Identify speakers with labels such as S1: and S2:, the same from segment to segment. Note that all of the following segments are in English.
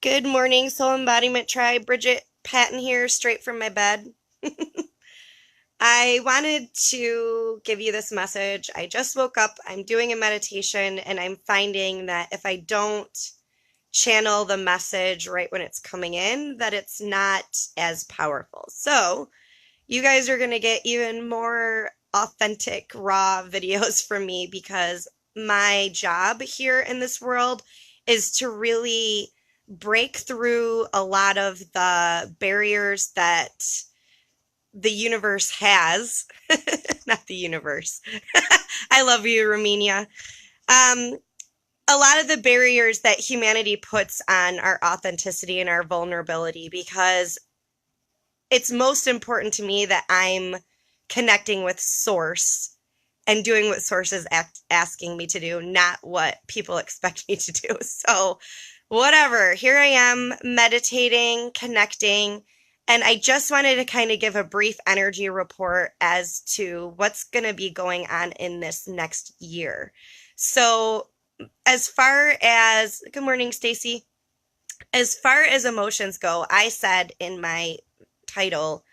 S1: Good morning, Soul Embodiment Tribe. Bridget Patton here, straight from my bed. I wanted to give you this message. I just woke up, I'm doing a meditation, and I'm finding that if I don't channel the message right when it's coming in, that it's not as powerful. So, you guys are going to get even more authentic, raw videos from me because my job here in this world is to really break through a lot of the barriers that the universe has. Not the universe. I love you, Romania. Um, a lot of the barriers that humanity puts on our authenticity and our vulnerability because it's most important to me that I'm connecting with Source and doing what Source is asking me to do, not what people expect me to do. So, whatever. Here I am meditating, connecting, and I just wanted to kind of give a brief energy report as to what's going to be going on in this next year. So, as far as good morning, Stacy. As far as emotions go, I said in my title,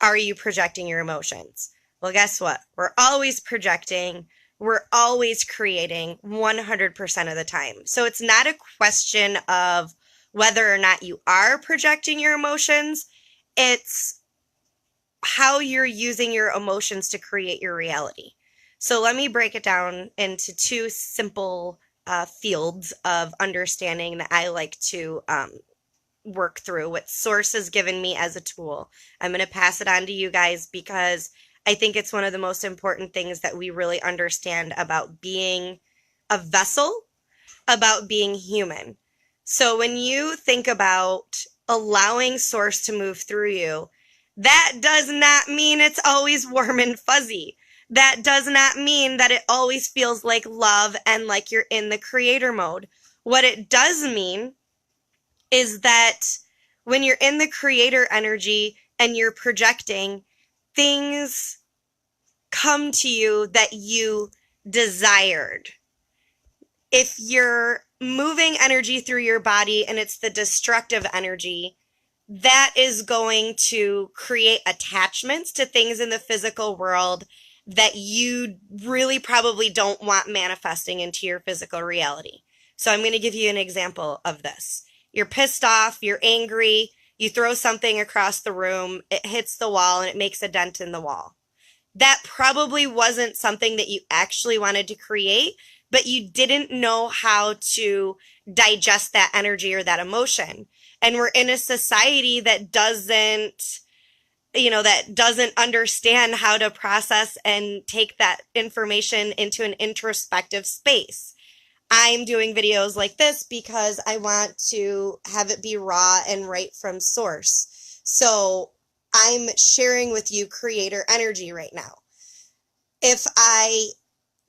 S1: are you projecting your emotions? Well, guess what? We're always projecting. We're always creating 100% of the time. So it's not a question of whether or not you are projecting your emotions. It's how you're using your emotions to create your reality. So let me break it down into two simple fields of understanding that I like to work through, what Source has given me as a tool. I'm going to pass it on to you guys because I think it's one of the most important things that we really understand about being a vessel, about being human. So when you think about allowing Source to move through you, that does not mean it's always warm and fuzzy. That does not mean that it always feels like love and like you're in the creator mode. What it does mean is that when you're in the creator energy and you're projecting, things come to you that you desired. If you're moving energy through your body and it's the destructive energy, that is going to create attachments to things in the physical world that you really probably don't want manifesting into your physical reality. So I'm going to give you an example of this. You're pissed off, you're angry, you throw something across the room, it hits the wall and it makes a dent in the wall. That probably wasn't something that you actually wanted to create, but you didn't know how to digest that energy or that emotion. And we're in a society that doesn't understand how to process and take that information into an introspective space. I'm doing videos like this because I want to have it be raw and right from Source. So I'm sharing with you creator energy right now. If I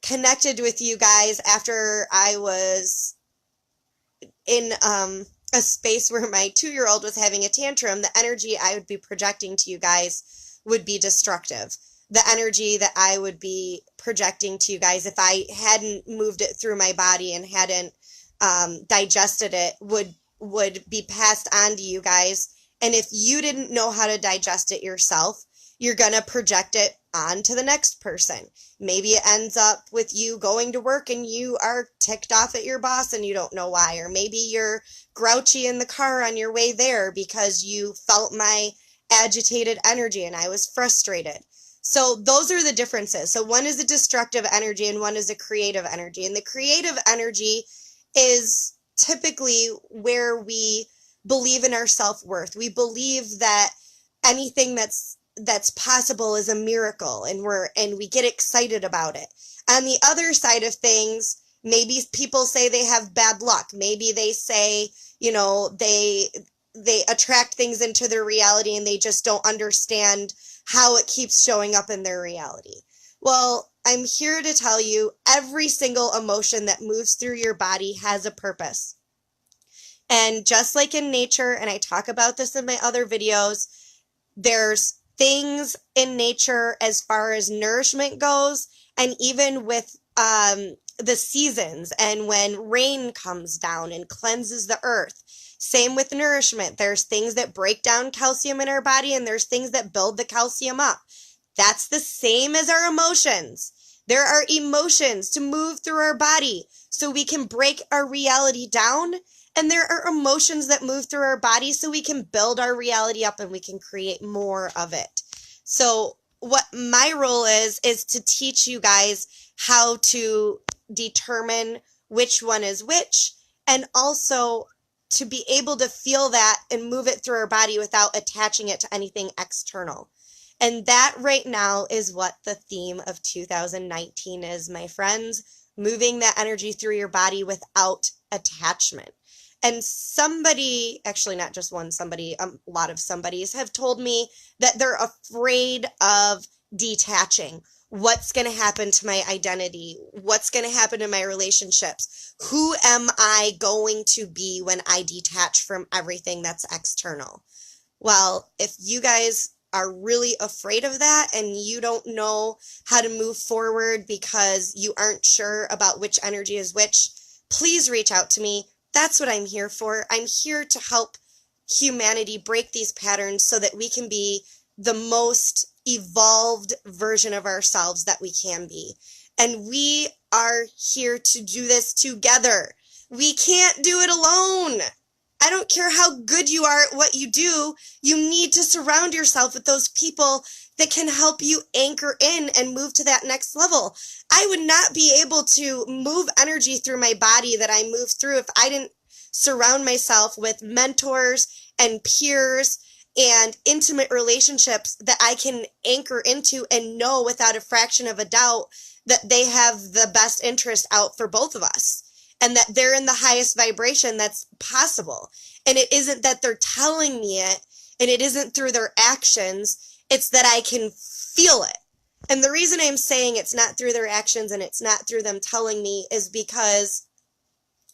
S1: connected with you guys after I was in a space where my 2-year-old was having a tantrum, the energy I would be projecting to you guys would be destructive. The energy that I would be projecting to you guys, if I hadn't moved it through my body and hadn't digested it, would be passed on to you guys. And if you didn't know how to digest it yourself, you're going to project it on to the next person. Maybe it ends up with you going to work and you are ticked off at your boss and you don't know why. Or maybe you're grouchy in the car on your way there because you felt my agitated energy and I was frustrated. So those are the differences. So one is a destructive energy and one is a creative energy. And the creative energy is typically where we believe in our self-worth. We believe that anything that's possible is a miracle and we get excited about it. On the other side of things, maybe people say they have bad luck. Maybe they say, they attract things into their reality and they just don't understand how it keeps showing up in their reality. Well, I'm here to tell you every single emotion that moves through your body has a purpose. And just like in nature, and I talk about this in my other videos, there's things in nature as far as nourishment goes, and even with the seasons and when rain comes down and cleanses the earth. Same with nourishment. There's things that break down calcium in our body and there's things that build the calcium up. That's the same as our emotions. There are emotions to move through our body so we can break our reality down. And there are emotions that move through our body so we can build our reality up and we can create more of it. So what my role is to teach you guys how to determine which one is which, and also to be able to feel that and move it through our body without attaching it to anything external. And that right now is what the theme of 2019 is, my friends. Moving that energy through your body without attachment. And somebody, actually not just one somebody, a lot of somebodies have told me that they're afraid of detaching. What's going to happen to my identity? What's going to happen to my relationships? Who am I going to be when I detach from everything that's external? Well, if you guys are really afraid of that and you don't know how to move forward because you aren't sure about which energy is which, please reach out to me. That's what I'm here for. I'm here to help humanity break these patterns so that we can be the most evolved version of ourselves that we can be. And we are here to do this together. We can't do it alone. I don't care how good you are at what you do, you need to surround yourself with those people that can help you anchor in and move to that next level. I would not be able to move energy through my body that I move through if I didn't surround myself with mentors and peers and intimate relationships that I can anchor into and know without a fraction of a doubt that they have the best interest out for both of us. And that they're in the highest vibration that's possible. And it isn't that they're telling me it, and it isn't through their actions, it's that I can feel it. And the reason I'm saying it's not through their actions and it's not through them telling me is because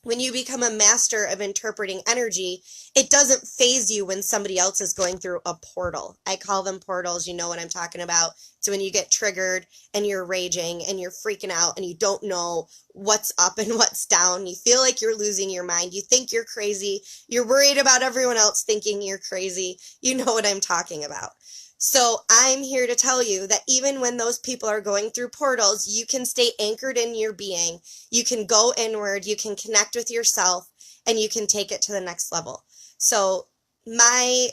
S1: when you become a master of interpreting energy, it doesn't faze you when somebody else is going through a portal. I call them portals. You know what I'm talking about. So when you get triggered and you're raging and you're freaking out and you don't know what's up and what's down, you feel like you're losing your mind. You think you're crazy. You're worried about everyone else thinking you're crazy. You know what I'm talking about. So I'm here to tell you that even when those people are going through portals, you can stay anchored in your being. You can go inward, you can connect with yourself, and you can take it to the next level. So my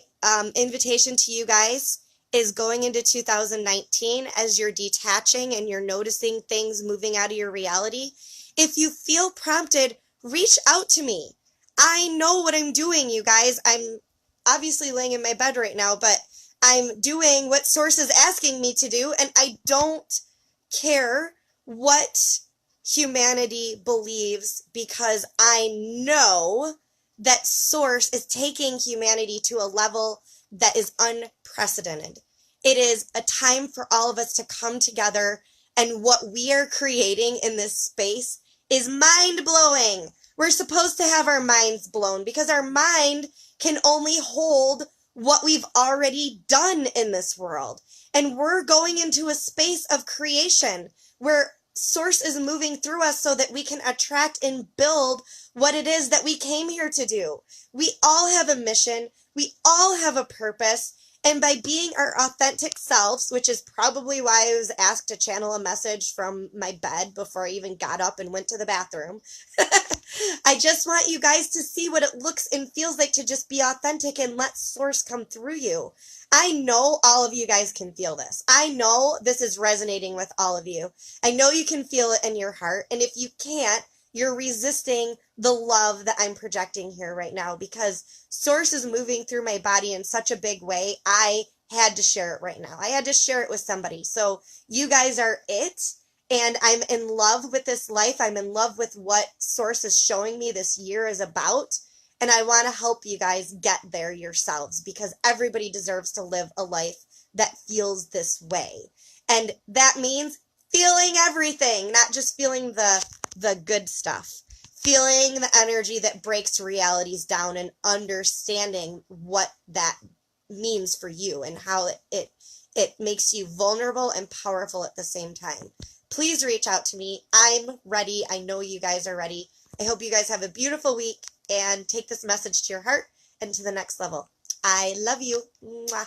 S1: invitation to you guys is going into 2019 as you're detaching and you're noticing things moving out of your reality. If you feel prompted, reach out to me. I know what I'm doing, you guys. I'm obviously laying in my bed right now, but I'm doing what Source is asking me to do, and I don't care what humanity believes because I know that Source is taking humanity to a level that is unprecedented. It is a time for all of us to come together, and what we are creating in this space is mind-blowing. We're supposed to have our minds blown because our mind can only hold what we've already done in this world. And we're going into a space of creation where Source is moving through us so that we can attract and build what it is that we came here to do. We all have a mission. We all have a purpose. And by being our authentic selves, which is probably why I was asked to channel a message from my bed before I even got up and went to the bathroom, I just want you guys to see what it looks and feels like to just be authentic and let Source come through you. I know all of you guys can feel this. I know this is resonating with all of you. I know you can feel it in your heart. And if you can't, you're resisting the love that I'm projecting here right now because Source is moving through my body in such a big way. I had to share it right now. I had to share it with somebody. So you guys are it. And I'm in love with this life. I'm in love with what Source is showing me this year is about. And I want to help you guys get there yourselves because everybody deserves to live a life that feels this way. And that means feeling everything, not just feeling the good stuff. Feeling the energy that breaks realities down and understanding what that means for you and how it makes you vulnerable and powerful at the same time. please reach out to me. I'm ready. I know you guys are ready. I hope you guys have a beautiful week and take this message to your heart and to the next level. I love you. Mwah.